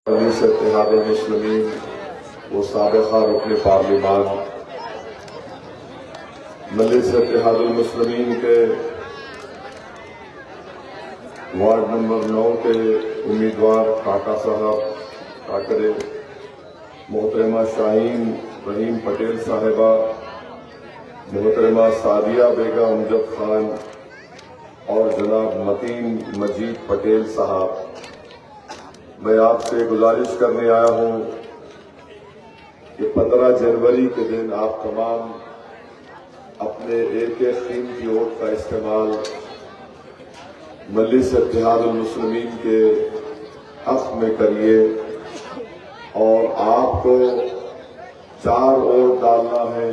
मजलिस इत्तेहादुल मुस्लिमीन व साबिक़ा रुकन पार्लिमान मजलिस इत्तेहादुल मुस्लिमीन के वार्ड नंबर 9 के उम्मीदवार काका साहब काकरे, मोहतरमा शाहीन रहीम पटेल साहिबा, मोहतरमा सादिया बेगम अमजद खान और जनाब मतीन मजीद पटेल साहब, मैं आपसे गुजारिश करने आया हूं कि 15 जनवरी के दिन आप तमाम अपने एक एक कीमती वोट का इस्तेमाल मजलिस इत्तेहादुल मुस्लिमीन के हक में करिए और आपको 4 वोट डालना है।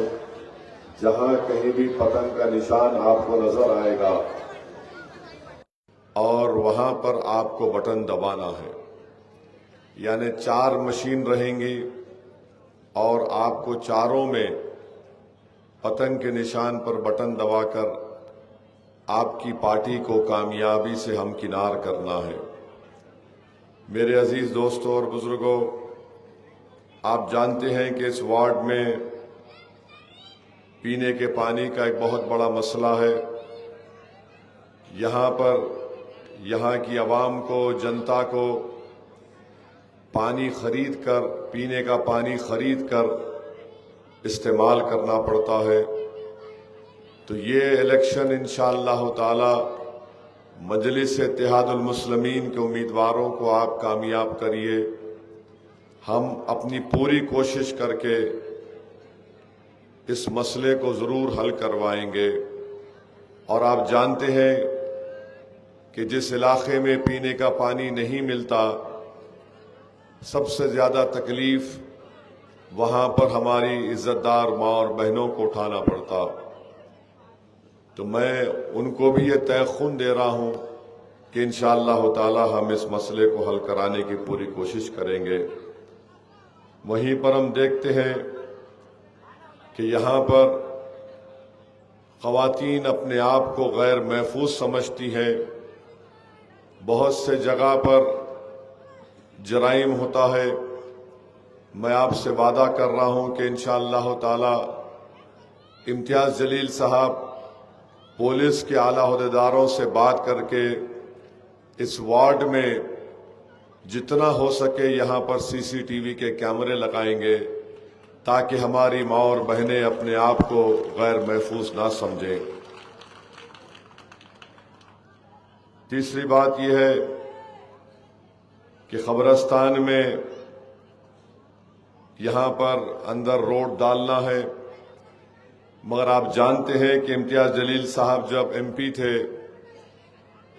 जहां कहीं भी पतंग का निशान आपको नजर आएगा और वहां पर आपको बटन दबाना है, यानी 4 मशीन रहेंगी और आपको चारों में पतंग के निशान पर बटन दबाकर आपकी पार्टी को कामयाबी से हमकिनार करना है। मेरे अजीज दोस्तों और बुजुर्गों, आप जानते हैं कि इस वार्ड में पीने के पानी का एक बहुत बड़ा मसला है। यहाँ की आवाम को, जनता को पानी खरीद कर, पीने का पानी खरीद कर इस्तेमाल करना पड़ता है। तो ये इलेक्शन इंशाअल्लाह ताला मजलिस इत्तेहादुल मुस्लिमीन के उम्मीदवारों को आप कामयाब करिए। हम अपनी पूरी कोशिश करके इस मसले को जरूर हल करवाएंगे। और आप जानते हैं कि जिस इलाके में पीने का पानी नहीं मिलता, सबसे ज्यादा तकलीफ वहां पर हमारी इज्जतदार माँ और बहनों को उठाना पड़ता। तो मैं उनको भी ये तयख़ुन दे रहा हूं कि इंशाअल्लाह ताला हम इस मसले को हल कराने की पूरी कोशिश करेंगे। वहीं पर हम देखते हैं कि यहाँ पर ख़वातीन अपने आप को गैर महफूज समझती हैं। बहुत से जगह पर जराइम होता है। मैं आपसे वादा कर रहा हूं कि इंशाअल्लाह ताला इम्तियाज जलील साहब पुलिस के आला ओहदेदारों से बात करके इस वार्ड में जितना हो सके यहाँ पर सीसीटीवी के कैमरे लगाएंगे ताकि हमारी माँ और बहनें अपने आप को गैर महफूज ना समझें। तीसरी बात यह है कि खबरस्तान में यहाँ पर अंदर रोड डालना है, मगर आप जानते हैं कि इम्तियाज जलील साहब जब एमपी थे,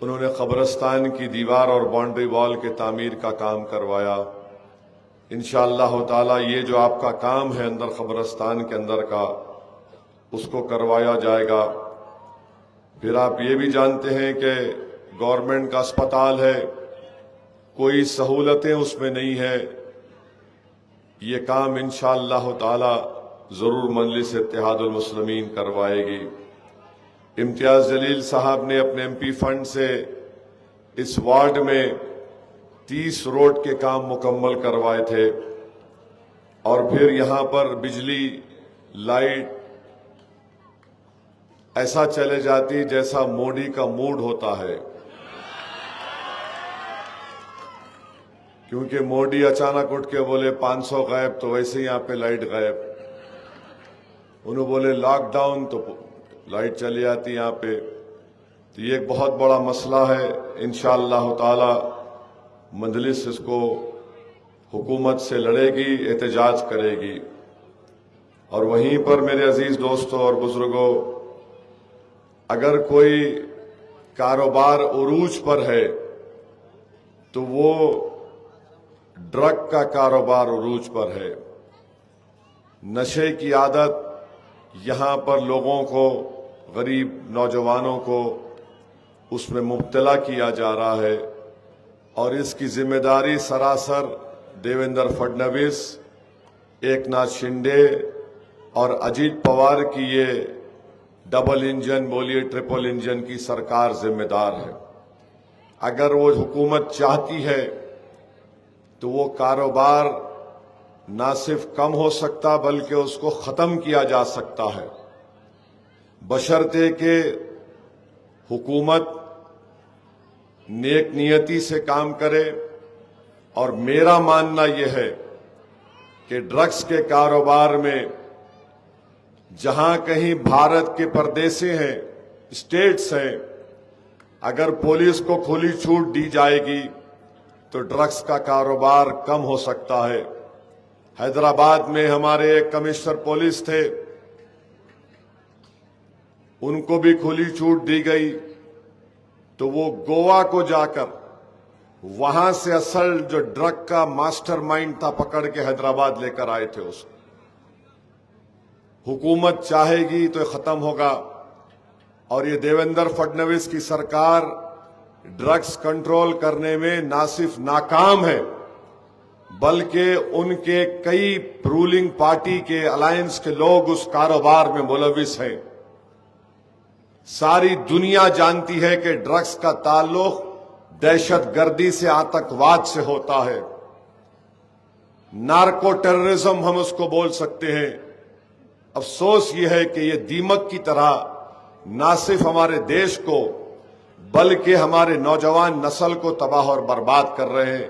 उन्होंने खबरस्तान की दीवार और बाउंड्री वॉल के तामीर का काम करवाया। इंशाअल्लाह ताला ये जो आपका काम है अंदर खबरस्तान के अंदर का, उसको करवाया जाएगा। फिर आप ये भी जानते हैं कि गवर्नमेंट का अस्पताल है, कोई सहूलतें उसमें नहीं है। ये काम इंशाअल्लाह ताला जरूर मजलिस इत्तेहादुल मुस्लिमीन करवाएगी। इम्तियाज जलील साहब ने अपने एमपी फंड से इस वार्ड में 30 रोड के काम मुकम्मल करवाए थे और फिर यहां पर बिजली, लाइट ऐसा चले जाती जैसा मोदी का मूड होता है, क्योंकि मोदी अचानक उठ के बोले 500 गायब, तो वैसे ही यहां पे लाइट गायब। उन्होंने बोले लॉकडाउन, तो लाइट चली जाती यहां पे। तो ये एक बहुत बड़ा मसला है। इंशाअल्लाह ताला मजलिस इसको हुकूमत से लड़ेगी, एहतजाज करेगी। और वहीं पर मेरे अजीज दोस्तों और बुजुर्गों, अगर कोई कारोबार उरूज पर है तो वो ड्रग का कारोबार उरूज पर है। नशे की आदत यहां पर लोगों को, गरीब नौजवानों को उसमें मुब्तला किया जा रहा है और इसकी जिम्मेदारी सरासर देवेंद्र फडणवीस, एकनाथ शिंदे और अजीत पवार की ये डबल इंजन, बोलिए ट्रिपल इंजन की सरकार जिम्मेदार है। अगर वो हुकूमत चाहती है तो वो कारोबार ना सिर्फ कम हो सकता बल्कि उसको खत्म किया जा सकता है, बशर्ते के हुकूमत नेक नियति से काम करे। और मेरा मानना यह है कि ड्रग्स के कारोबार में जहां कहीं भारत के परदेसी हैं, स्टेट्स हैं, अगर पुलिस को खुली छूट दी जाएगी तो ड्रग्स का कारोबार कम हो सकता है। हैदराबाद में हमारे एक कमिश्नर पुलिस थे, उनको भी खुली छूट दी गई तो वो गोवा को जाकर वहां से असल जो ड्रग का मास्टरमाइंड था पकड़ के हैदराबाद लेकर आए थे उसको। हुकूमत चाहेगी तो खत्म होगा। और ये देवेंद्र फडणवीस की सरकार ड्रग्स कंट्रोल करने में ना सिर्फ नाकाम है बल्कि उनके कई रूलिंग पार्टी के अलायंस के लोग उस कारोबार में मुलविस हैं। सारी दुनिया जानती है कि ड्रग्स का ताल्लुक दहशतगर्दी से, आतंकवाद से होता है। नार्को टेररिज्म हम उसको बोल सकते हैं। अफसोस यह है कि ये दीमक की तरह ना सिर्फ हमारे देश को बल्कि हमारे नौजवान नस्ल को तबाह और बर्बाद कर रहे हैं।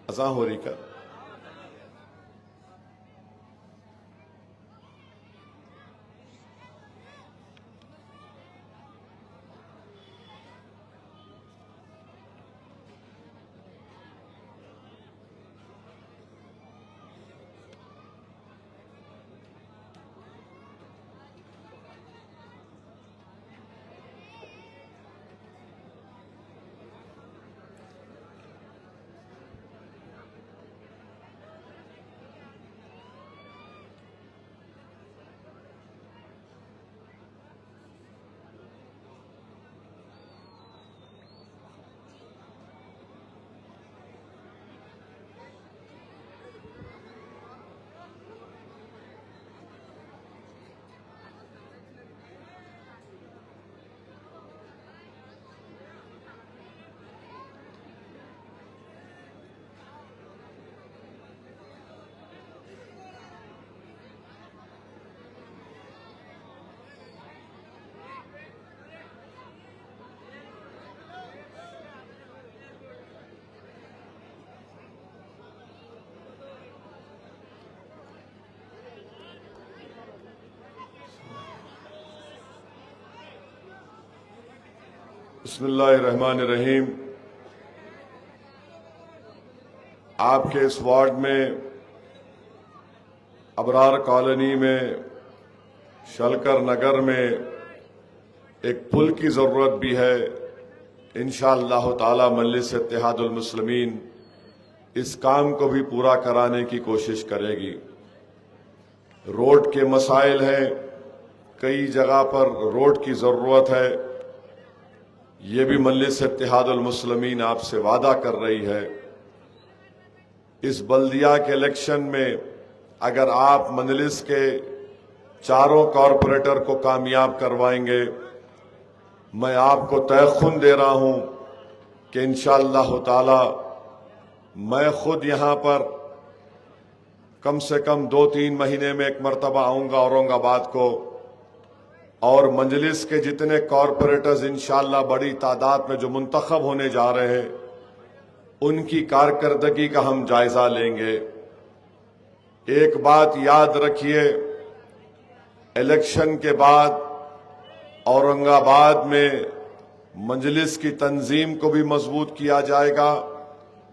अज़ां हो रही का बिस्मिल्लाहिर्रहमानिर्रहीम। आपके इस वार्ड में अबरार कॉलोनी में शलकर नगर में एक पुल की जरूरत भी है। इंशाअल्लाह ताला मजलिस इत्तेहादुल मुस्लिमीन इस काम को भी पूरा कराने की कोशिश करेगी। रोड के मसाइल हैं, कई जगह पर रोड की जरूरत है। ये भी मजलिस इत्तेहादुल मुस्लिमीन आपसे वादा कर रही है। इस बल्दिया के इलेक्शन में अगर आप मजलिस के चारों कॉरपोरेटर को कामयाब करवाएंगे, मैं आपको तयखुन दे रहा हूं कि इंशाअल्लाह ताला मैं खुद यहां पर कम से कम 2-3 महीने में एक मरतबा आऊंगा औरंगाबाद को, और मजलिस के जितने कॉरपोरेटर्स इंशाअल्लाह बड़ी तादाद में जो मुंतखब होने जा रहे हैं उनकी कारकर्दगी का हम जायजा लेंगे। एक बात याद रखिए, इलेक्शन के बाद औरंगाबाद में मजलिस की तंजीम को भी मजबूत किया जाएगा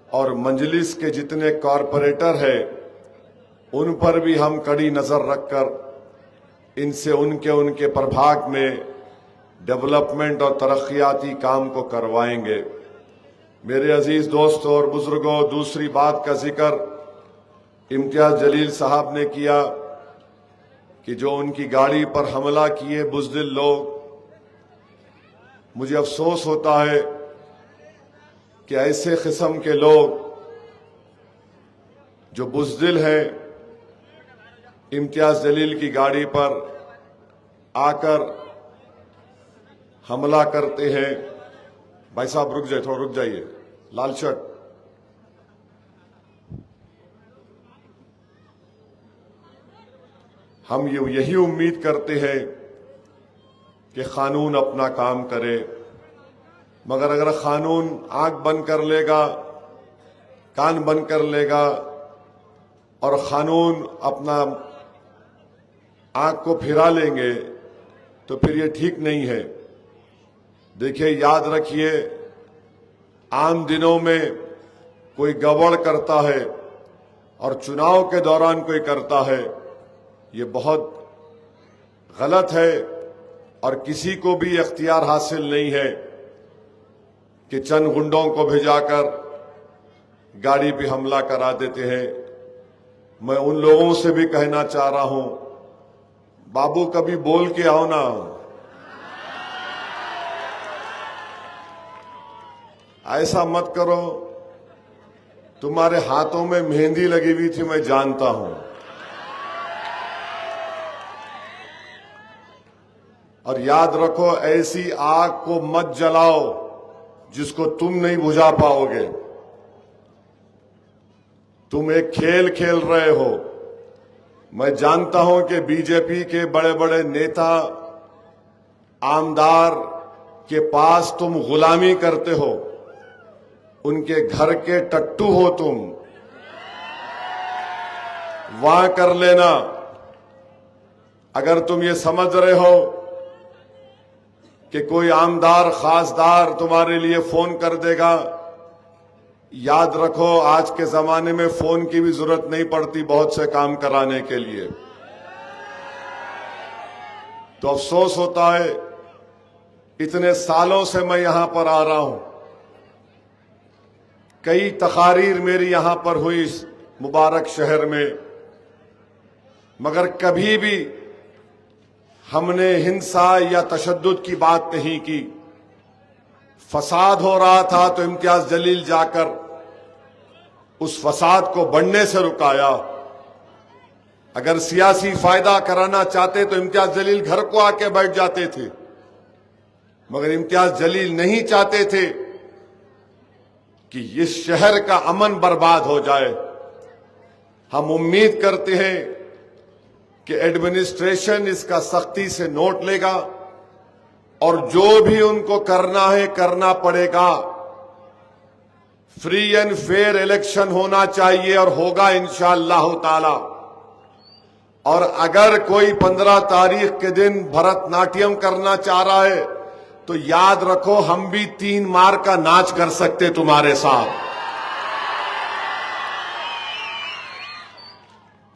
और मजलिस के जितने कॉरपोरेटर हैं उन पर भी हम कड़ी नजर रखकर इनसे उनके प्रभाग में डेवलपमेंट और तरक्याती काम को करवाएंगे। मेरे अजीज दोस्तों और बुजुर्गों, दूसरी बात का जिक्र इम्तियाज जलील साहब ने किया कि जो उनकी गाड़ी पर हमला किए बुज़दिल लोग, मुझे अफसोस होता है कि ऐसे किस्म के लोग जो बुज़दिल हैं इम्तियाज जलील की गाड़ी पर आकर हमला करते हैं। भाई साहब रुक जाइए, थोड़ा रुक जाइए। लाल शर्ट, हम यही उम्मीद करते हैं कि कानून अपना काम करे, मगर अगर कानून आंख बंद कर लेगा, कान बंद कर लेगा और कानून अपना आंख को फिरा लेंगे तो फिर ये ठीक नहीं है। देखिए, याद रखिए, आम दिनों में कोई गड़बड़ करता है और चुनाव के दौरान कोई करता है, ये बहुत गलत है और किसी को भी इख्तियार हासिल नहीं है कि चंद गुंडों को भिजाकर गाड़ी पे हमला करा देते हैं। मैं उन लोगों से भी कहना चाह रहा हूं, बाबू कभी बोल के आओ ना, ऐसा मत करो। तुम्हारे हाथों में मेहंदी लगी हुई थी, मैं जानता हूं, और याद रखो, ऐसी आग को मत जलाओ जिसको तुम नहीं बुझा पाओगे। तुम एक खेल खेल रहे हो। मैं जानता हूं कि बीजेपी के बड़े बड़े नेता आमदार के पास तुम गुलामी करते हो, उनके घर के टट्टू हो तुम, वहां कर लेना। अगर तुम ये समझ रहे हो कि कोई आमदार खासदार तुम्हारे लिए फोन कर देगा, याद रखो, आज के जमाने में फोन की भी जरूरत नहीं पड़ती बहुत से काम कराने के लिए। तो अफसोस होता है, इतने सालों से मैं यहां पर आ रहा हूं, कई तकारीर मेरी यहां पर हुई इस मुबारक शहर में, मगर कभी भी हमने हिंसा या तशद्दुद की बात नहीं की। फसाद हो रहा था तो इम्तियाज जलील जाकर उस फसाद को बढ़ने से रुकाया। अगर सियासी फायदा कराना चाहते तो इम्तियाज जलील घर को आके बैठ जाते थे, मगर इम्तियाज जलील नहीं चाहते थे कि इस शहर का अमन बर्बाद हो जाए। हम उम्मीद करते हैं कि एडमिनिस्ट्रेशन इसका सख्ती से नोट लेगा और जो भी उनको करना है करना पड़ेगा। फ्री एंड फेयर इलेक्शन होना चाहिए और होगा इंशाअल्लाह ताला। और अगर कोई 15 तारीख के दिन भरतनाट्यम करना चाह रहा है तो याद रखो, हम भी 3 मार का नाच कर सकते तुम्हारे साथ।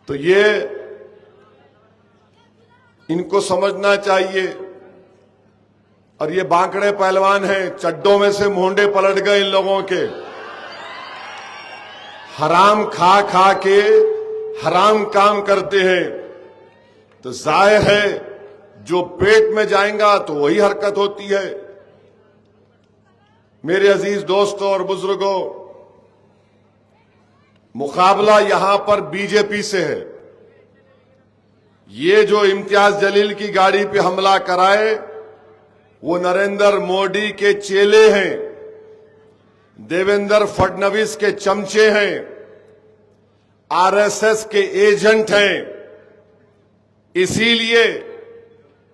तो ये इनको समझना चाहिए। और ये बांकड़े पहलवान हैं, चड्डों में से मोंडे पलट गए इन लोगों के। हराम खा खा के हराम काम करते हैं, तो जाहिर है जो पेट में जाएगा तो वही हरकत होती है। मेरे अजीज दोस्तों और बुजुर्गों, मुकाबला यहां पर बीजेपी से है। ये जो इम्तियाज जलील की गाड़ी पे हमला कराए वो नरेंद्र मोदी के चेले हैं, देवेंद्र फडणवीस के चमचे हैं, आरएसएस के एजेंट हैं। इसीलिए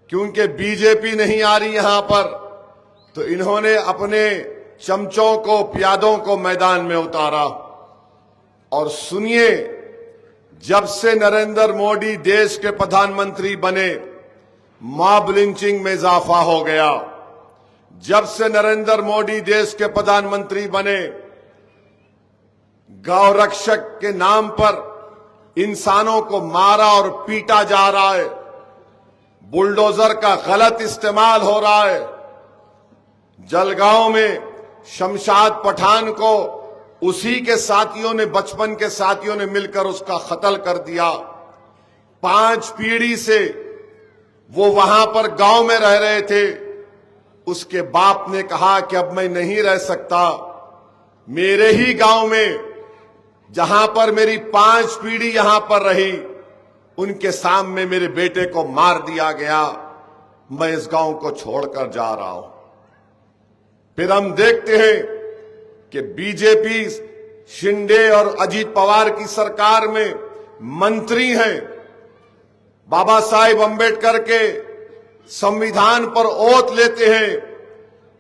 क्योंकि बीजेपी नहीं आ रही यहां पर, तो इन्होंने अपने चमचों को, प्यादों को मैदान में उतारा। और सुनिए, जब से नरेंद्र मोदी देश के प्रधानमंत्री बने, मॉब लिंचिंग में इजाफा हो गया। जब से नरेंद्र मोदी देश के प्रधानमंत्री बने, गौ रक्षक के नाम पर इंसानों को मारा और पीटा जा रहा है। बुलडोजर का गलत इस्तेमाल हो रहा है। जलगांव में शमशाद पठान को उसी के साथियों ने, बचपन के साथियों ने मिलकर उसका कत्ल कर दिया। 5 पीढ़ी से वो वहां पर गांव में रह रहे थे। उसके बाप ने कहा कि अब मैं नहीं रह सकता, मेरे ही गांव में जहां पर मेरी 5 पीढ़ी यहां पर रही, उनके सामने मेरे बेटे को मार दिया गया, मैं इस गांव को छोड़कर जा रहा हूं। फिर हम देखते हैं कि बीजेपी शिंदे और अजीत पवार की सरकार में मंत्री हैं, बाबा साहिब अंबेडकर के संविधान पर ओथ लेते हैं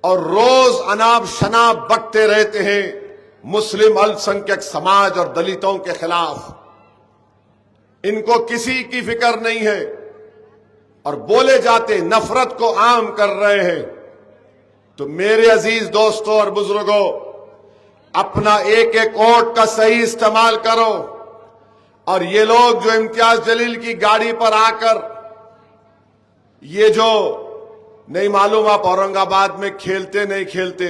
और रोज अनाप शनाप बकते रहते हैं मुस्लिम अल्पसंख्यक समाज और दलितों के खिलाफ। इनको किसी की फिक्र नहीं है और बोले जाते नफरत को आम कर रहे हैं। तो मेरे अजीज दोस्तों और बुजुर्गों, अपना एक एक वोट का सही इस्तेमाल करो। और ये लोग जो इम्तियाज जलील की गाड़ी पर आकर ये जो नहीं मालूम आप औरंगाबाद में खेलते नहीं खेलते,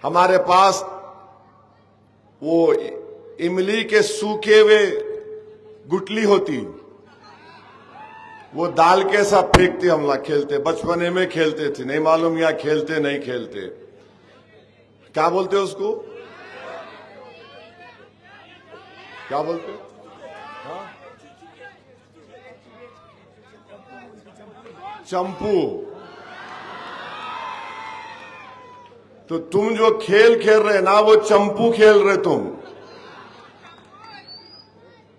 हमारे पास वो इमली के सूखे हुए गुटली होती, वो दाल के साथ फेंकते, हम लोग खेलते, बचपने में खेलते थे, नहीं मालूम यहाँ खेलते नहीं खेलते, क्या बोलते उसको, क्या बोलते? हाँ? चंपू। तो तुम जो खेल खेल रहे ना, वो चंपू खेल रहे तुम।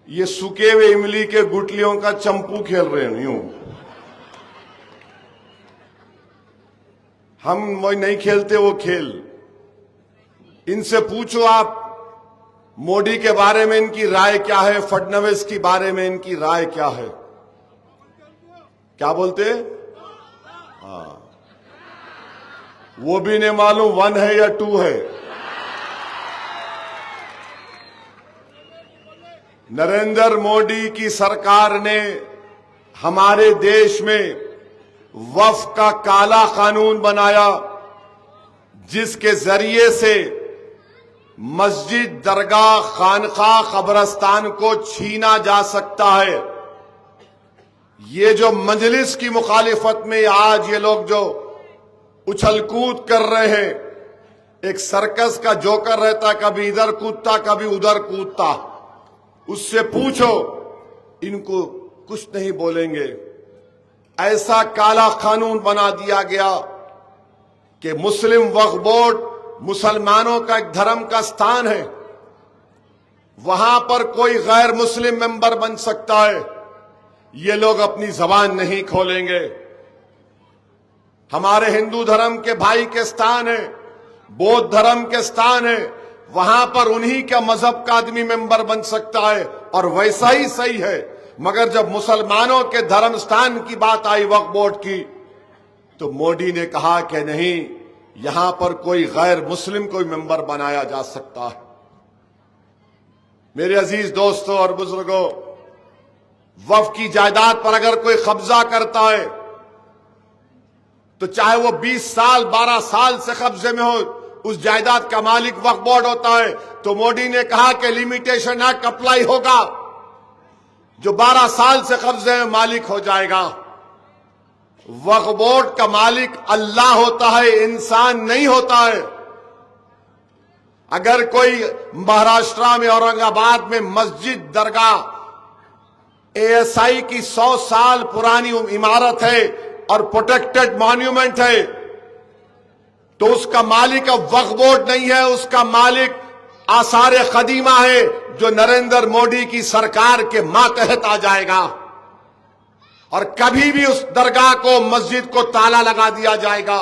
ये सूखे हुए इमली के गुटलियों का चंपू खेल रहे हैं। यूं हम नहीं खेलते वो खेल। इनसे पूछो आप मोदी के बारे में इनकी राय क्या है, फडणवीस के बारे में इनकी राय क्या है, क्या बोलते? हाँ, वो भी नहीं मालूम 1 है या 2 है। नरेंद्र मोदी की सरकार ने हमारे देश में वक्फ का काला कानून बनाया, जिसके जरिए से मस्जिद, दरगाह, खानका, कब्रस्तान को छीना जा सकता है। ये जो मजलिस की मुखालिफत में आज ये लोग जो उछलकूद कर रहे हैं, एक सर्कस का जोकर रहता, कभी इधर कूदता कभी उधर कूदता, उससे पूछो इनको कुछ नहीं बोलेंगे। ऐसा काला कानून बना दिया गया कि मुस्लिम वक्फ बोर्ड मुसलमानों का एक धर्म का स्थान है, वहां पर कोई गैर मुस्लिम मेंबर बन सकता है। ये लोग अपनी जबान नहीं खोलेंगे। हमारे हिंदू धर्म के भाई के स्थान है, बौद्ध धर्म के स्थान है, वहां पर उन्हीं का मजहब का आदमी मेंबर बन सकता है, और वैसा ही सही है। मगर जब मुसलमानों के धर्म स्थान की बात आई वक्फ बोर्ड की, तो मोदी ने कहा कि नहीं, यहां पर कोई गैर मुस्लिम कोई मेंबर बनाया जा सकता है। मेरे अजीज दोस्तों और बुजुर्गों, वक्फ की जायदाद पर अगर कोई कब्जा करता है, तो चाहे वो 20 साल 12 साल से कब्जे में हो, उस जायदाद का मालिक वक्फ बोर्ड होता है। तो मोदी ने कहा कि लिमिटेशन एक्ट अप्लाई होगा, जो 12 साल से कब्जे में मालिक हो जाएगा। वक्फ बोर्ड का मालिक अल्लाह होता है, इंसान नहीं होता है। अगर कोई महाराष्ट्र में औरंगाबाद में मस्जिद, दरगाह, एएसआई की 100 साल पुरानी इमारत है और प्रोटेक्टेड मॉन्यूमेंट है, तो उसका मालिक अब वक्फ बोर्ड नहीं है, उसका मालिक आसार कदीमा है, जो नरेंद्र मोदी की सरकार के मातहत आ जाएगा। और कभी भी उस दरगाह को, मस्जिद को ताला लगा दिया जाएगा,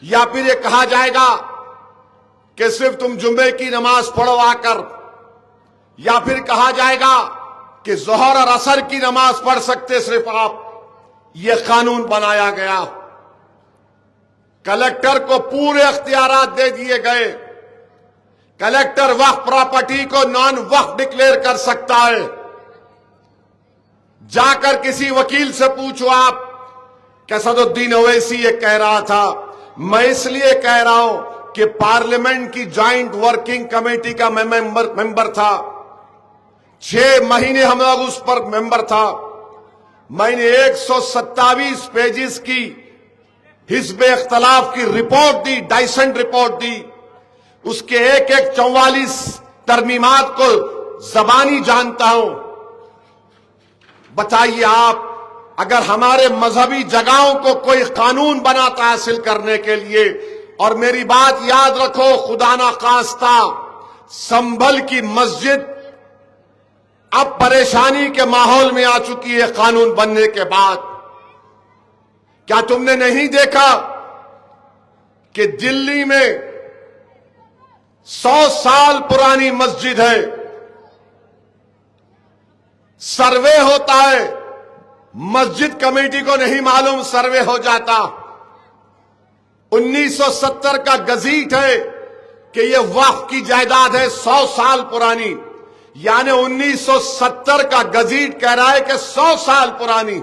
या फिर ये कहा जाएगा कि सिर्फ तुम जुम्मे की नमाज पढ़ो आकर, या फिर कहा जाएगा कि जोहर और असर की नमाज पढ़ सकते सिर्फ आप। ये कानून बनाया गया। कलेक्टर को पूरे अख्तियारात दे दिए गए। कलेक्टर वक्फ प्रॉपर्टी को नॉन वक्फ डिक्लेयर कर सकता है। जाकर किसी वकील से पूछो आप कि असदुद्दीन ओवैसी ये कह रहा था। मैं इसलिए कह रहा हूं कि पार्लियामेंट की ज्वाइंट वर्किंग कमेटी का मैं मेंबर था। 6 महीने हम लोग उस पर मेंबर था। मैंने 127 पेजेस की हिस्ब-ए इख्तिलाफ की रिपोर्ट दी, डाइसेंट रिपोर्ट दी। उसके एक 44 तरमीमात को जबानी जानता हूं। बताइए आप, अगर हमारे मजहबी जगहों को कोई कानून बनाता हासिल करने के लिए, और मेरी बात याद रखो, खुदा ना खास्ता संभल की मस्जिद अब परेशानी के माहौल में आ चुकी है कानून बनने के बाद। क्या तुमने नहीं देखा कि दिल्ली में 100 साल पुरानी मस्जिद है, सर्वे होता है, मस्जिद कमेटी को नहीं मालूम, सर्वे हो जाता। 1970 का गजीट है कि यह वक्फ की जायदाद है 100 साल पुरानी, यानी 1970 का गजीट कह रहा है कि 100 साल पुरानी,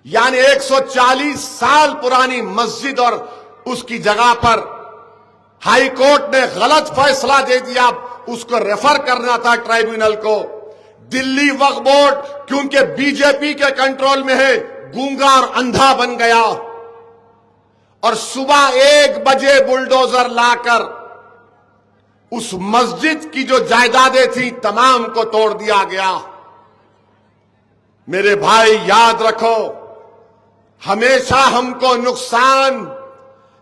यानी 140 साल पुरानी मस्जिद, और उसकी जगह पर हाई कोर्ट ने गलत फैसला दे दिया, उसको रेफर करना था ट्राइब्यूनल को। दिल्ली वक्फ बोर्ड क्योंकि बीजेपी के कंट्रोल में है, गूंगा और अंधा बन गया, और सुबह 1 बजे बुलडोजर लाकर उस मस्जिद की जो जायदादें थी तमाम को तोड़ दिया गया। मेरे भाई याद रखो, हमेशा हमको नुकसान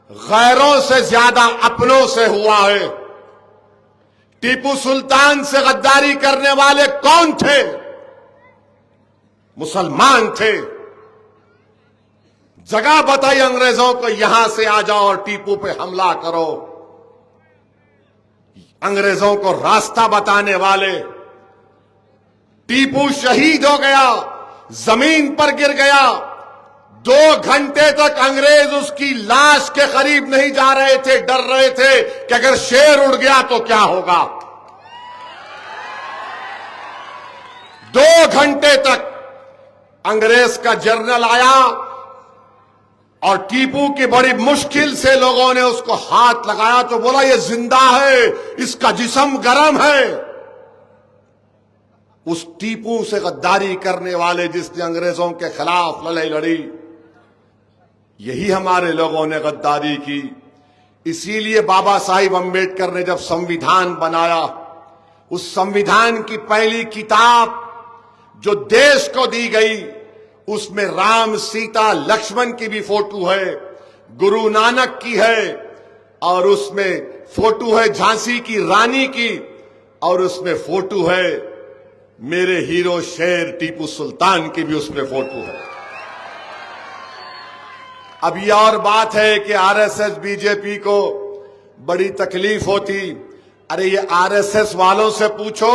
गैरों से ज्यादा अपनों से हुआ है। टीपू सुल्तान से गद्दारी करने वाले कौन थे? मुसलमान थे। जगह बताई अंग्रेजों को, यहां से आ जाओ और टीपू पे हमला करो। अंग्रेजों को रास्ता बताने वाले। टीपू शहीद हो गया, जमीन पर गिर गया। 2 घंटे तक अंग्रेज उसकी लाश के करीब नहीं जा रहे थे, डर रहे थे कि अगर शेर उड़ गया तो क्या होगा। 2 घंटे तक अंग्रेज का जनरल आया और टीपू की बड़ी मुश्किल से लोगों ने उसको हाथ लगाया तो बोला ये जिंदा है, इसका जिस्म गर्म है। उस टीपू से गद्दारी करने वाले जिसने अंग्रेजों के खिलाफ लड़ाई लड़ी, यही हमारे लोगों ने गद्दारी की। इसीलिए बाबा साहिब अंबेडकर ने जब संविधान बनाया, उस संविधान की पहली किताब जो देश को दी गई, उसमें राम, सीता, लक्ष्मण की भी फोटो है, गुरु नानक की है, और उसमें फोटो है झांसी की रानी की, और उसमें फोटो है मेरे हीरो शेर टीपू सुल्तान की भी उसमें फोटो है। अब यह और बात है कि आरएसएस बीजेपी को बड़ी तकलीफ होती। अरे ये आरएसएस वालों से पूछो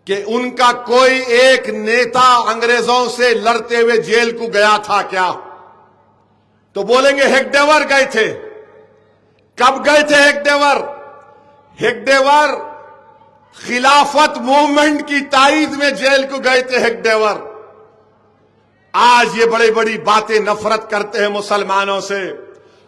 कि उनका कोई एक नेता अंग्रेजों से लड़ते हुए जेल को गया था क्या? तो बोलेंगे हेगडेवर गए थे। कब गए थे हेगडेवर? हेगडेवर खिलाफत मूवमेंट की ताईद में जेल को गए थे हेगडेवर। आज ये बड़ी बड़ी बातें नफरत करते हैं मुसलमानों से,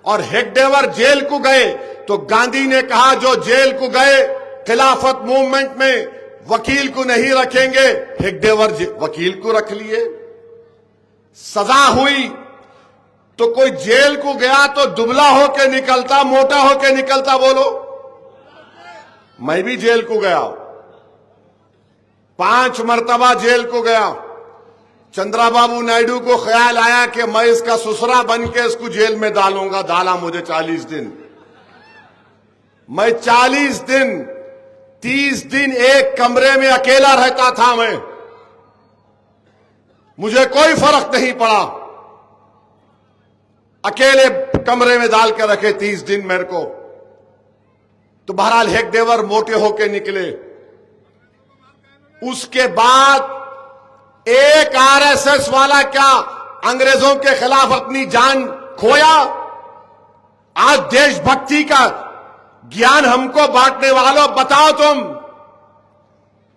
और हेगडेवर जेल को गए तो गांधी ने कहा जो जेल को गए खिलाफत मूवमेंट में वकील को नहीं रखेंगे, हेगडेवर वकील को रख लिए। सजा हुई तो कोई जेल को गया तो दुबला होके निकलता, मोटा होके निकलता? बोलो। मैं भी जेल को गया, 5 मरतबा जेल को गया। चंद्राबाबू नायडू को ख्याल आया कि मैं इसका ससुरा बन के इसको जेल में डालूंगा। डाला मुझे 40 दिन। मैं 40 दिन 30 दिन एक कमरे में अकेला रहता था मैं, मुझे कोई फर्क नहीं पड़ा। अकेले कमरे में डाल के रखे 30 दिन मेरे को। तो बहरहाल हेगडेवर मोटे होके निकले। उसके बाद एक आरएसएस वाला क्या अंग्रेजों के खिलाफ अपनी जान खोया? आज देशभक्ति का ज्ञान हमको बांटने वालों बताओ तुम।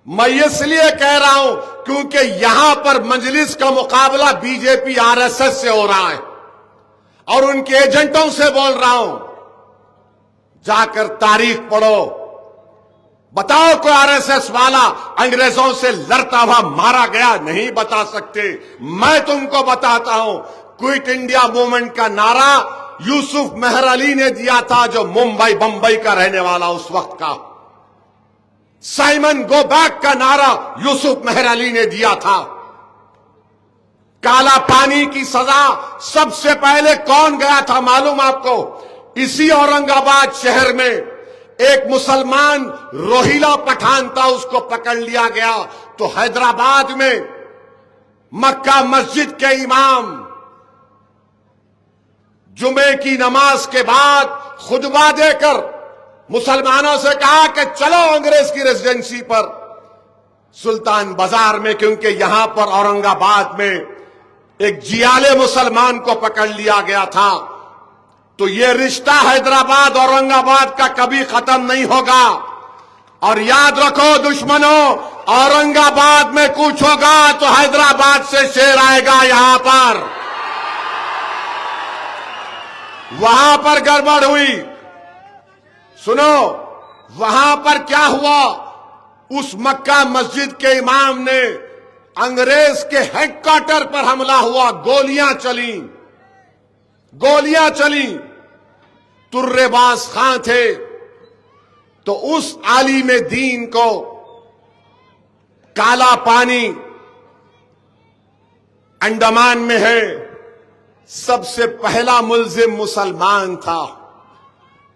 मैं इसलिए कह रहा हूं क्योंकि यहां पर मजलिस का मुकाबला बीजेपी आरएसएस से हो रहा है और उनके एजेंटों से बोल रहा हूं। जाकर तारीख पढ़ो, बताओ कोई आरएसएस वाला अंग्रेजों से लड़ता हुआ मारा गया? नहीं बता सकते। मैं तुमको बताता हूं, क्विट इंडिया मूवमेंट का नारा यूसुफ मेहर अली ने दिया था, जो मुंबई बंबई का रहने वाला उस वक्त का। साइमन गो बैक का नारा यूसुफ मेहर अली ने दिया था। काला पानी की सजा सबसे पहले कौन गया था मालूम आपको? इसी औरंगाबाद शहर में एक मुसलमान रोहिला पठान था, उसको पकड़ लिया गया। तो हैदराबाद में मक्का मस्जिद के इमाम जुमे की नमाज के बाद खुतबा देकर मुसलमानों से कहा कि चलो अंग्रेज की रेजिडेंसी पर सुल्तान बाजार में, क्योंकि यहां पर औरंगाबाद में एक जियाले मुसलमान को पकड़ लिया गया था। तो ये रिश्ता हैदराबाद औरंगाबाद का कभी खत्म नहीं होगा। और याद रखो दुश्मनों, औरंगाबाद में कुछ होगा तो हैदराबाद से शेर आएगा यहां पर। वहां पर गड़बड़ हुई। सुनो, वहां पर क्या हुआ, उस मक्का मस्जिद के इमाम ने अंग्रेज के हेडक्वार्टर पर हमला हुआ, गोलियां चली। तुर्रेबाज खां थे। तो उस आलिम दीन को काला पानी अंडमान में है, सबसे पहला मुल्जिम मुसलमान था।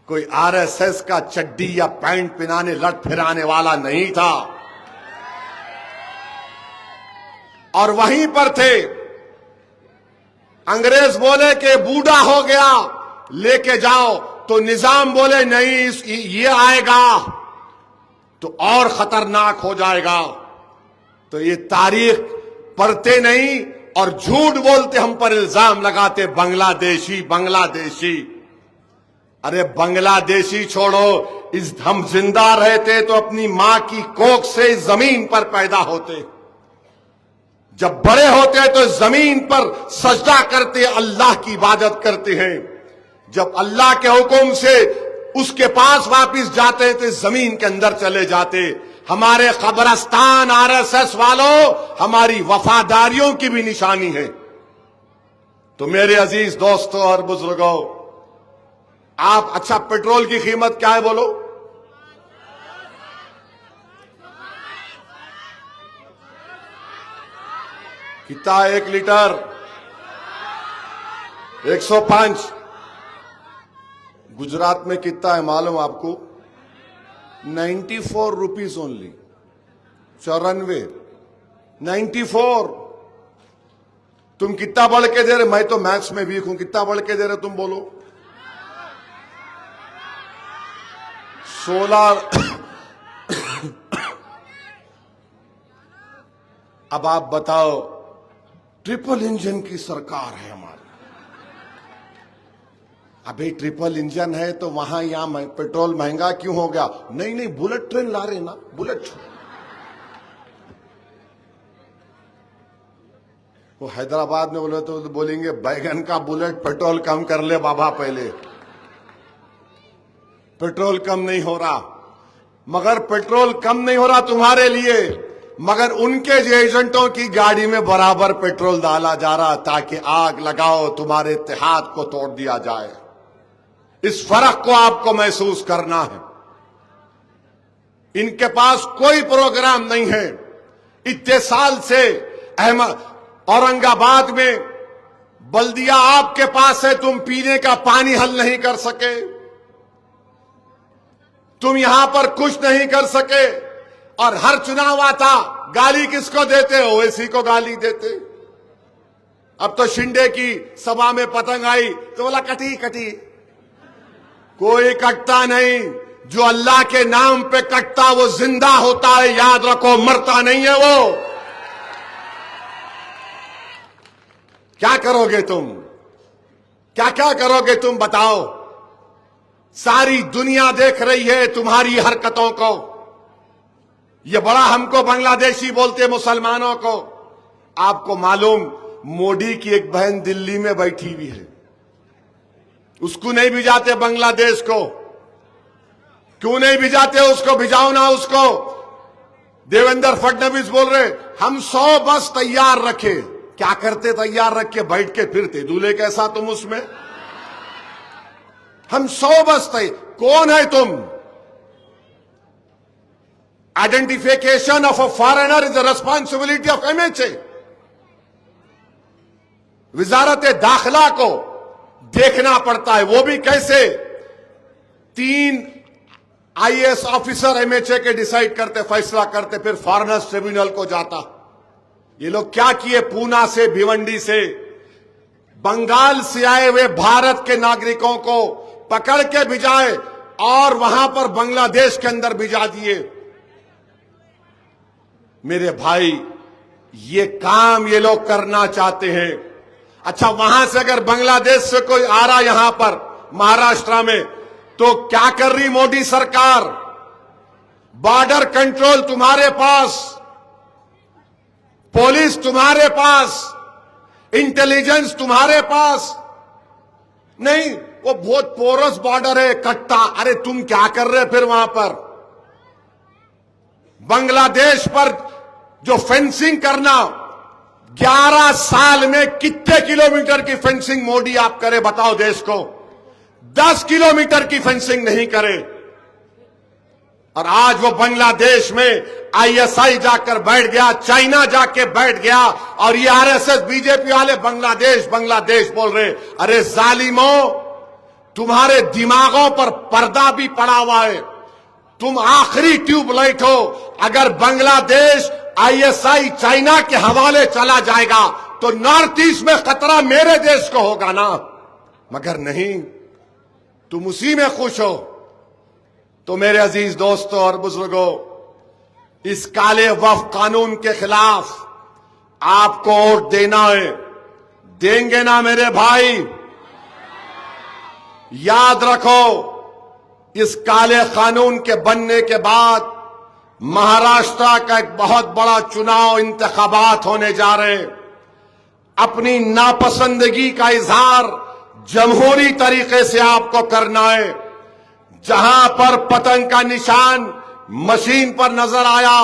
कोई आरएसएस का चड्डी या पैंट पहनाने लट फिराने वाला नहीं था। और वहीं पर थे। अंग्रेज बोले कि बूढ़ा हो गया, लेके जाओ। तो निजाम बोले नहीं, ये आएगा तो और खतरनाक हो जाएगा। तो ये तारीख पढ़ते नहीं और झूठ बोलते, हम पर इल्जाम लगाते बांग्लादेशी। अरे बांग्लादेशी छोड़ो, हम जिंदा रहते तो अपनी मां की कोख से इस जमीन पर पैदा होते। जब बड़े होते तो जमीन पर सजदा करते, अल्लाह की इबादत करते हैं। जब अल्लाह के हुक्म से उसके पास वापस जाते हैं तो जमीन के अंदर चले जाते। हमारे कब्रस्तान आरएसएस वालों, हमारी वफादारियों की भी निशानी है। तो मेरे अजीज दोस्तों और बुजुर्गों, आप अच्छा पेट्रोल की कीमत क्या है बोलो? कितना 1 लीटर? 105। गुजरात में कितना है मालूम आपको? 94 रुपीज ओनली। 94, 94। तुम कितना बढ़ के दे रहे? मैं तो मैथ्स में वीक हूं, कितना बढ़ के दे रहे तुम बोलो? 16। अब आप बताओ, ट्रिपल इंजन की सरकार है हमारी। अभी ट्रिपल इंजन है तो वहां यहां पेट्रोल महंगा क्यों हो गया? नहीं, बुलेट ट्रेन ला रहे ना, बुलेट। वो हैदराबाद में बोले तो बोलेंगे बैगन का बुलेट, पेट्रोल कम कर ले बाबा पहले। पेट्रोल कम नहीं हो रहा, मगर पेट्रोल कम नहीं हो रहा तुम्हारे लिए, मगर उनके जो एजेंटों की गाड़ी में बराबर पेट्रोल डाला जा रहा ताकि आग लगाओ, तुम्हारे इत्तेहाद को तोड़ दिया जाए। इस फर्क को आपको महसूस करना है। इनके पास कोई प्रोग्राम नहीं है। इतने साल से औरंगाबाद में बल्दिया आपके पास है, तुम पीने का पानी हल नहीं कर सके, तुम यहां पर कुछ नहीं कर सके। और हर चुनाव आता, गाली किसको देते हो? ओवैसी को गाली देते। अब तो शिंदे की सभा में पतंग आई तो बोला कटी। कोई कटता नहीं। जो अल्लाह के नाम पे कटता वो जिंदा होता है, याद रखो, मरता नहीं है वो। क्या करोगे तुम? क्या करोगे तुम बताओ? सारी दुनिया देख रही है तुम्हारी हरकतों को। ये बड़ा हमको बांग्लादेशी बोलते मुसलमानों को। आपको मालूम, मोदी की एक बहन दिल्ली में बैठी हुई है, उसको नहीं भिजाते बांग्लादेश को। क्यों नहीं भिजाते उसको? भिजाओ ना उसको। देवेंद्र फडणवीस बोल रहे हम 100 बस तैयार रखे। क्या करते तैयार रख के? बैठ के फिरते। दूल्हे कैसा तुम उसमें? हम 100 बस तैयार। कौन है तुम? Identification of a foreigner is the responsibility of MHA। वजारत दाखिला को देखना पड़ता है। वो भी कैसे? 3 आईएएस ऑफिसर एमएचए के डिसाइड करते, फैसला करते, फिर फॉरेनर्स ट्रिब्यूनल को जाता। ये लोग क्या किए? पूना से, भिवंडी से, बंगाल से आए हुए भारत के नागरिकों को पकड़ के भिजाए और वहां पर बांग्लादेश के अंदर भिजा दिए। मेरे भाई, ये काम ये लोग करना चाहते हैं। अच्छा, वहां से अगर बांग्लादेश से कोई आ रहा यहां पर महाराष्ट्र में, तो क्या कर रही मोदी सरकार? बॉर्डर कंट्रोल तुम्हारे पास, पुलिस तुम्हारे पास, इंटेलिजेंस तुम्हारे पास नहीं। वो बहुत पोरस बॉर्डर है, कट्टा। अरे तुम क्या कर रहे फिर वहां पर? बांग्लादेश पर जो फेंसिंग करना, 11 साल में कितने किलोमीटर की फेंसिंग मोदी आप करे बताओ देश को? 10 किलोमीटर की फेंसिंग नहीं करे। और आज वो बांग्लादेश में आईएसआई जाकर बैठ गया, चाइना जाके बैठ गया, और ये आरएसएस बीजेपी वाले बांग्लादेश बांग्लादेश बोल रहे। अरे जालिमों, तुम्हारे दिमागों पर पर्दा भी पड़ा हुआ है। तुम आखिरी ट्यूबलाइट हो। अगर बांग्लादेश आईएसआई चाइना के हवाले चला जाएगा तो नॉर्थ ईस्ट में खतरा मेरे देश को होगा ना, मगर नहीं, तुम उसी में खुश हो। तो मेरे अजीज दोस्तों और बुजुर्गों, इस काले वफ कानून के खिलाफ आपको वोट देना है। देंगे ना मेरे भाई? याद रखो, इस काले कानून के बनने के बाद महाराष्ट्र का एक बहुत बड़ा चुनाव, इंतखाबात होने जा रहे हैं। अपनी नापसंदगी का इजहार जमहूरी तरीके से आपको करना है। जहां पर पतंग का निशान मशीन पर नजर आया,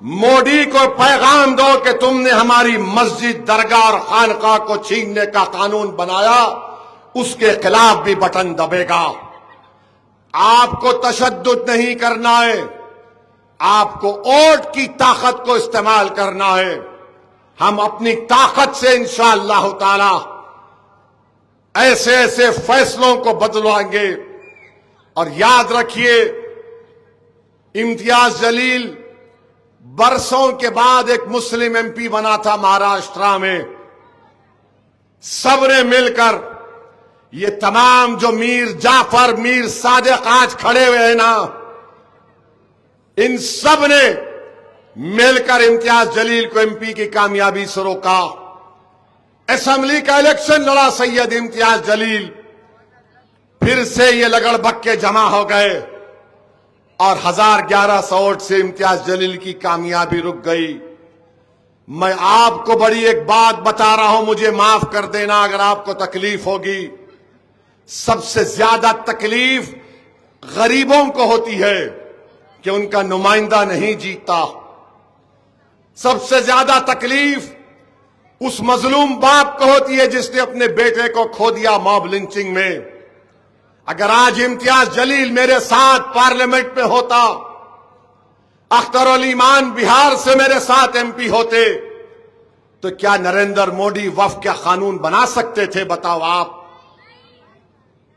मोदी को पैगाम दो कि तुमने हमारी मस्जिद, दरगाह और खानकाह को छीनने का कानून बनाया, उसके खिलाफ भी बटन दबेगा। आपको तशद्दुद नहीं करना है, आपको वोट की ताकत को इस्तेमाल करना है। हम अपनी ताकत से इंशाअल्लाह ताला ऐसे ऐसे फैसलों को बदलवाएंगे। और याद रखिए, इम्तियाज जलील बरसों के बाद एक मुस्लिम एमपी बना था महाराष्ट्र में। सबने मिलकर, ये तमाम जो मीर जाफर, मीर सादिक आज खड़े हुए हैं ना, इन सब ने मिलकर इम्तियाज जलील को एमपी की कामयाबी से रोका। असेंबली का इलेक्शन लड़ा सैयद इम्तियाज जलील, फिर से ये लगड़बक्के जमा हो गए और 1100 वोट से इम्तियाज जलील की कामयाबी रुक गई। मैं आपको बड़ी एक बात बता रहा हूं, मुझे माफ कर देना अगर आपको तकलीफ होगी। सबसे ज्यादा तकलीफ गरीबों को होती है कि उनका नुमाइंदा नहीं जीता। सबसे ज्यादा तकलीफ उस मजलूम बाप को होती है जिसने अपने बेटे को खो दिया मॉब लिंचिंग में। अगर आज इम्तियाज जलील मेरे साथ पार्लियामेंट में होता, अख्तर उल ईमान बिहार से मेरे साथ एमपी होते, तो क्या नरेंद्र मोदी वफ का कानून बना सकते थे? बताओ आप।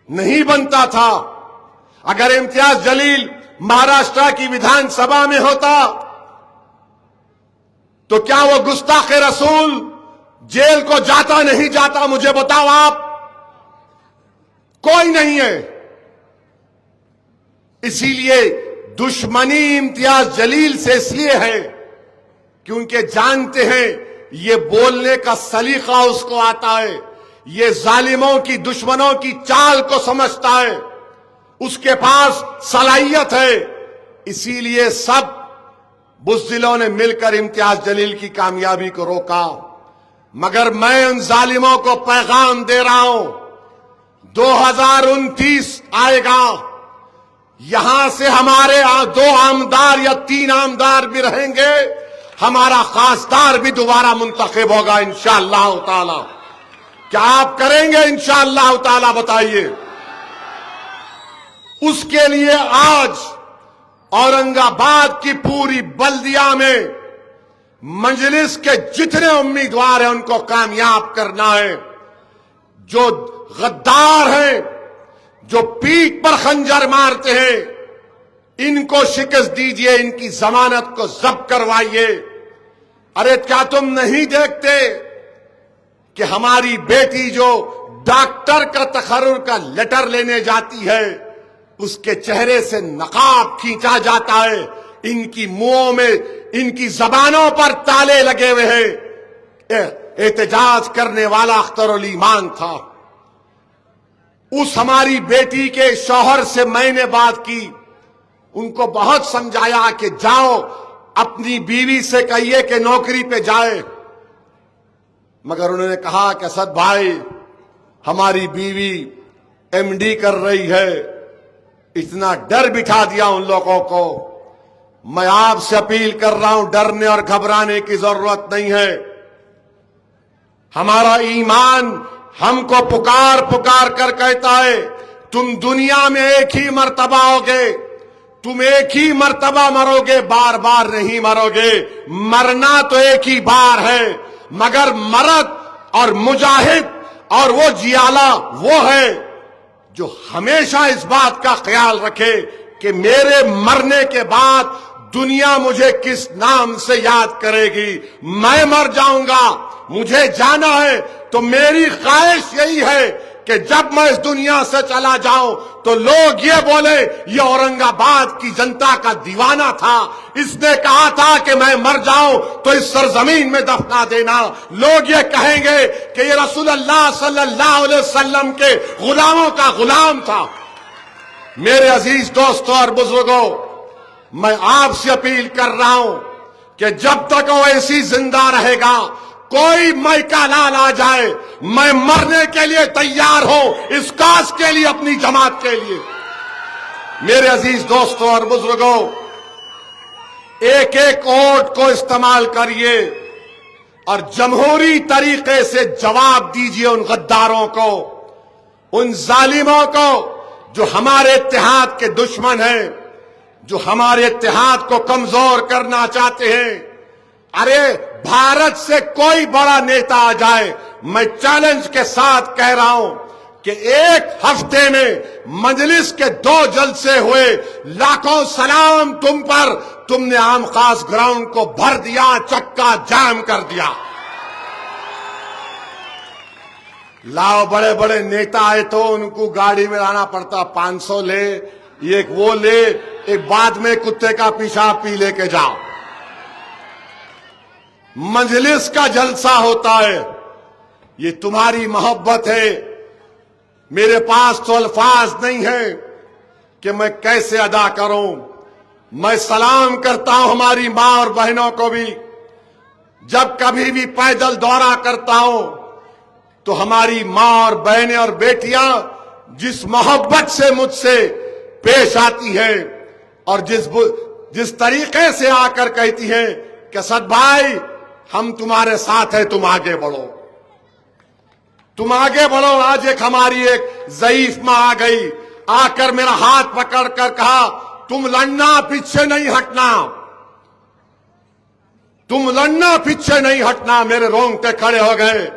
नहीं बनता था। अगर इम्तियाज जलील महाराष्ट्र की विधानसभा में होता, तो क्या वो गुस्ताखे रसूल जेल को जाता नहीं जाता? मुझे बताओ आप। कोई नहीं है। इसीलिए दुश्मनी इम्तियाज जलील से इसलिए है क्योंकि जानते हैं ये बोलने का सलीका उसको आता है, ये जालिमों की, दुश्मनों की चाल को समझता है, उसके पास सलाहियत है। इसीलिए सब बुज़दिलों ने मिलकर इम्तियाज जलील की कामयाबी को रोका। मगर मैं उन जालिमों को पैगाम दे रहा हूं, 2029 आएगा, यहां से हमारे 2 आमदार या 3 आमदार भी रहेंगे, हमारा खासदार भी दोबारा मुंतखब होगा इंशाअल्लाह ताला। क्या आप करेंगे इंशाअल्लाह ताला? बताइए। उसके लिए आज औरंगाबाद की पूरी बल्दिया में मजलिस के जितने उम्मीदवार हैं उनको कामयाब करना है। जो गद्दार हैं, जो पीठ पर खंजर मारते हैं, इनको शिकस्त दीजिए, इनकी जमानत को जब्त करवाइए। अरे क्या तुम नहीं देखते कि हमारी बेटी जो डॉक्टर का तखर्रुर का लेटर लेने जाती है, उसके चेहरे से नकाब खींचा जाता है, इनकी मुंहों में, इनकी जबानों पर ताले लगे हुए हैं। एहतजाज करने अख्तर अख्तरुल ईमान था। उस हमारी बेटी के शौहर से मैंने बात की, उनको बहुत समझाया कि जाओ अपनी बीवी से कहिए कि नौकरी पे जाए, मगर उन्होंने कहा कि असद भाई हमारी बीवी एमडी कर रही है। इतना डर बिठा दिया उन लोगों को। मैं आपसे अपील कर रहा हूं, डरने और घबराने की जरूरत नहीं है। हमारा ईमान हमको पुकार पुकार कर कहता है, तुम दुनिया में एक ही मर्तबा होगे, तुम एक ही मर्तबा मरोगे, बार बार नहीं मरोगे। मरना तो एक ही बार है, मगर मर्द और मुजाहिद और वो जियाला वो है जो हमेशा इस बात का ख्याल रखे कि मेरे मरने के बाद दुनिया मुझे किस नाम से याद करेगी। मैं मर जाऊंगा, मुझे जाना है, तो मेरी ख्वाहिश यही है कि जब मैं इस दुनिया से चला जाऊं तो लोग ये बोले ये औरंगाबाद की जनता का दीवाना था, इसने कहा था कि मैं मर जाऊं तो इस सरजमीन में दफना देना। लोग ये कहेंगे कि ये रसूलुल्लाह सल्लल्लाहु अलैहि वसल्लम के गुलामों का गुलाम था। मेरे अजीज दोस्तों और बुजुर्गों, मैं आपसे अपील कर रहा हूं कि जब तक वो ऐसी जिंदा रहेगा, कोई मैका लाल आ जाए, मैं मरने के लिए तैयार हूं, इस काज के लिए, अपनी जमात के लिए। मेरे अजीज दोस्तों और बुजुर्गों, एक एक वोट को इस्तेमाल करिए और जमहूरी तरीके से जवाब दीजिए उन गद्दारों को, उन जालिमों को जो हमारे इत्तेहाद के दुश्मन हैं, जो हमारे इत्तेहाद को कमजोर करना चाहते हैं। अरे भारत से कोई बड़ा नेता आ जाए, मैं चैलेंज के साथ कह रहा हूं कि एक हफ्ते में मजलिस के 2 जलसे हुए, लाखों सलाम तुम पर, तुमने आम खास ग्राउंड को भर दिया, चक्का जाम कर दिया। लाओ बड़े बड़े नेता आए तो उनको गाड़ी में लाना पड़ता, 500 ले, एक वो ले, एक बाद में कुत्ते का पेशाब पी लेके जाओ। मजलिस का जलसा होता है, ये तुम्हारी मोहब्बत है। मेरे पास तो अल्फाज नहीं है कि मैं कैसे अदा करूं। मैं सलाम करता हूं हमारी मां और बहनों को भी। जब कभी भी पैदल दौरा करता हूं तो हमारी मां और बहनें और बेटियां जिस मोहब्बत से मुझसे पेश आती है और जिस तरीके से आकर कहती है कि असद भाई हम तुम्हारे साथ हैं, तुम आगे बढ़ो, तुम आगे बढ़ो। आज एक हमारी एक ज़ईफ मां आ गई, आकर मेरा हाथ पकड़कर कहा तुम लड़ना, पीछे नहीं हटना, तुम लड़ना, पीछे नहीं हटना। मेरे रोंगटे खड़े हो गए।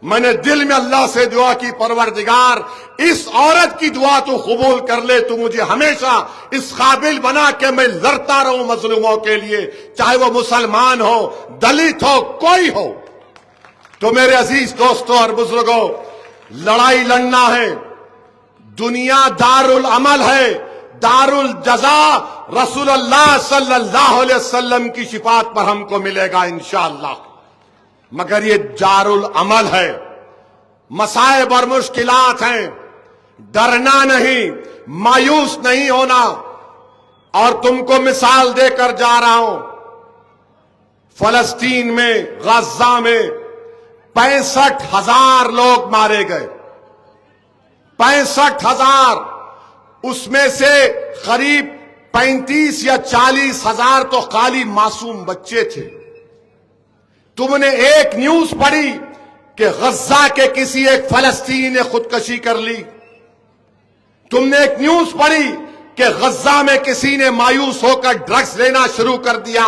मैंने दिल में अल्लाह से दुआ की, परवरदिगार इस औरत की दुआ तू कबूल कर ले, तू मुझे हमेशा इस काबिल बना के मैं लड़ता रहूं मजलूमों के लिए, चाहे वो मुसलमान हो, दलित हो, कोई हो। तो मेरे अजीज दोस्तों और बुजुर्गों, लड़ाई लड़ना है। दुनिया दारुल अमल है, दारुल जजा रसूलुल्लाह सल्लल्लाहु अलैहि वसल्लम की शिफात पर हमको मिलेगा इंशाअल्लाह। मगर ये दारुल अमल है, मसाइब और मुश्किलात हैं। डरना नहीं, मायूस नहीं होना। और तुमको मिसाल देकर जा रहा हूं, फलस्तीन में, गजा में 65,000 लोग मारे गए, 65,000। उसमें से करीब 35 या 40,000 तो खाली मासूम बच्चे थे। तुमने एक न्यूज पढ़ी कि गजा के किसी एक फलस्तीनी ने खुदकशी कर ली? तुमने एक न्यूज पढ़ी कि गजा में किसी ने मायूस होकर ड्रग्स लेना शुरू कर दिया?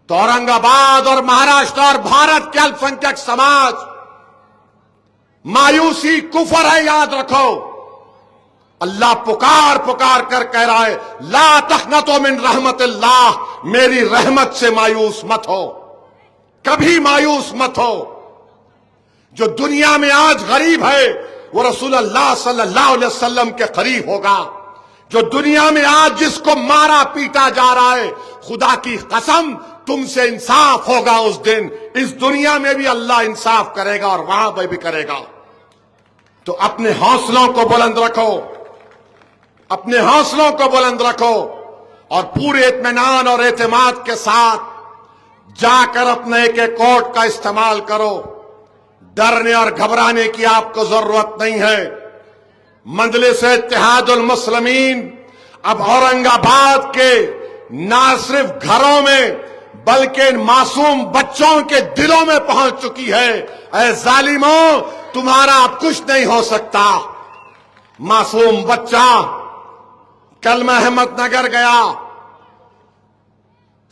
तो औरंगाबाद और महाराष्ट्र और भारत के अल्पसंख्यक समाज, मायूसी कुफर है, याद रखो। अल्लाह पुकार पुकार कर कह रहा है, ला तखनतो मिन रहमतिल्लाह, मेरी रहमत से मायूस मत हो, कभी मायूस मत हो। जो दुनिया में आज गरीब है वो रसूलुल्लाह सल्लल्लाहु अलैहि वसल्लम के करीब होगा। जो दुनिया में आज जिसको मारा पीटा जा रहा है, खुदा की कसम तुमसे इंसाफ होगा उस दिन। इस दुनिया में भी अल्लाह इंसाफ करेगा और वहां पर भी करेगा। तो अपने हौसलों को बुलंद रखो, अपने हौसलों को बुलंद रखो और पूरे इत्मीनान और एतमाद के साथ जाकर अपने एक एक कोट का इस्तेमाल करो। डरने और घबराने की आपको जरूरत नहीं है। मजलिस इत्तेहादुल मुस्लिमीन अब औरंगाबाद के ना सिर्फ घरों में बल्कि मासूम बच्चों के दिलों में पहुंच चुकी है। ऐ जालिमों, तुम्हारा अब कुछ नहीं हो सकता। मासूम बच्चा कल मैं अहमदनगर गया,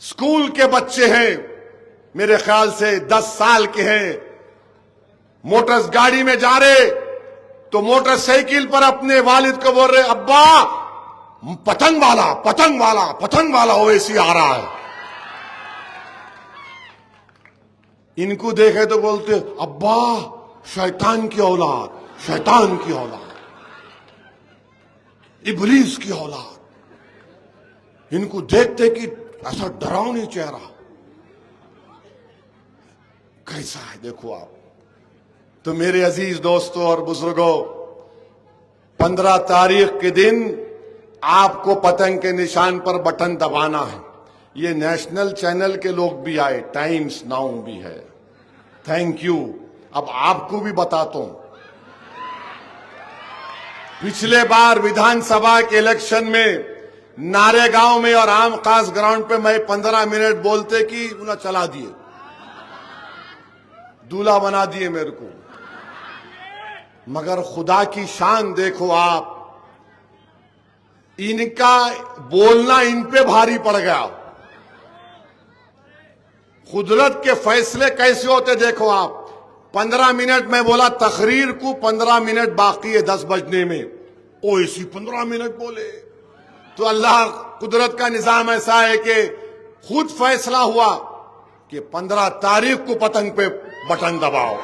स्कूल के बच्चे हैं, मेरे ख्याल से 10 साल के हैं, मोटर गाड़ी में जा रहे तो मोटरसाइकिल पर अपने वालिद को बोल रहे, अब्बा पतंग वाला पतंग वाला पतंग वाला ओवैसी आ रहा है। इनको देखे तो बोलते, अब्बा शैतान की औलाद, शैतान की औलाद, इब्लीस की औलाद। इनको देखते कि ऐसा डरावनी चेहरा कैसा है, देखो आप। तो मेरे अजीज दोस्तों और बुजुर्गों, 15 तारीख के दिन आपको पतंग के निशान पर बटन दबाना है। ये नेशनल चैनल के लोग भी आए, टाइम्स नाउ भी है, थैंक यू। अब आपको भी बताता हूं, पिछले बार विधानसभा के इलेक्शन में नारेगांव में और आम खास ग्राउंड पे मैं 15 मिनट बोलते कि उन्हें चला दिए, दूल्हा बना दिए मेरे को। मगर खुदा की शान देखो आप, इनका बोलना इन पे भारी पड़ गया। कुदरत के फैसले कैसे होते देखो आप। 15 मिनट में बोला तकरीर को, 15 मिनट बाकी है 10 बजने में, ओ इसी 15 मिनट बोले। तो अल्लाह कुदरत का निजाम ऐसा है कि खुद फैसला हुआ कि 15 तारीख को पतंग पे बटन दबाओ।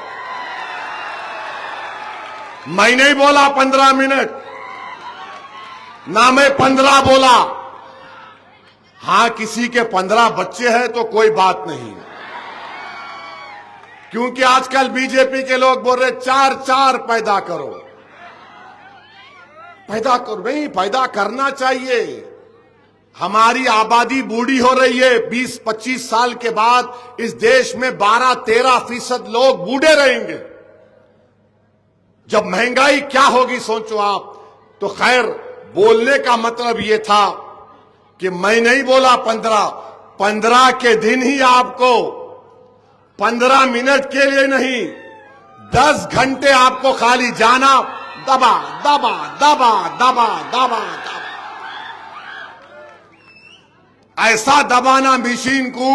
मैं नहीं बोला 15 मिनट, ना मैं 15 बोला। हां, किसी के 15 बच्चे हैं तो कोई बात नहीं, क्योंकि आजकल बीजेपी के लोग बोल रहे 4 पैदा करो, पैदा करो। नहीं, पैदा करना चाहिए। हमारी आबादी बूढ़ी हो रही है। 20-25 साल के बाद इस देश में 12-13% लोग बूढ़े रहेंगे। जब महंगाई क्या होगी सोचो आप। तो खैर, बोलने का मतलब यह था कि मैं नहीं बोला 15 के दिन ही आपको 15 मिनट के लिए नहीं, 10 घंटे आपको खाली जाना, दबा दबा दबा दबा दबा दबा, ऐसा दबाना मशीन को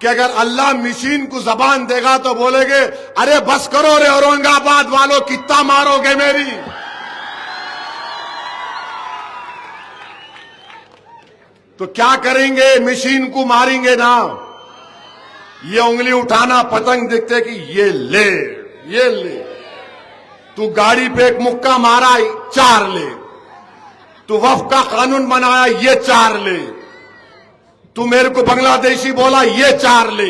कि अगर अल्लाह मशीन को जबान देगा तो बोलेगे, अरे बस करो रे औरंगाबाद वालों, कितना मारोगे मेरी। तो क्या करेंगे, मशीन को मारेंगे ना। ये उंगली उठाना, पतंग देखते कि ये ले, ये ले। तू गाड़ी पे एक मुक्का मारा, 4 ले। तू वफ का कानून बनाया, ये 4 ले। तू मेरे को बांग्लादेशी बोला, ये 4 ले।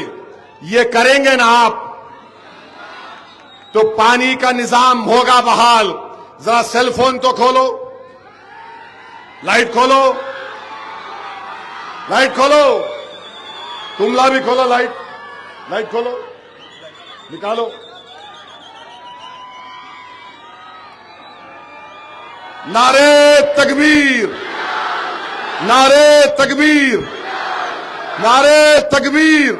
ये करेंगे ना आप तो पानी का निजाम होगा बहाल। जरा सेल फोन तो खोलो, लाइट खोलो, लाइट खोलो, तुमला भी खोलो, लाइट खोलो, निकालो। नारे तकबीर, नारे तकबीर, नारे तकबीर।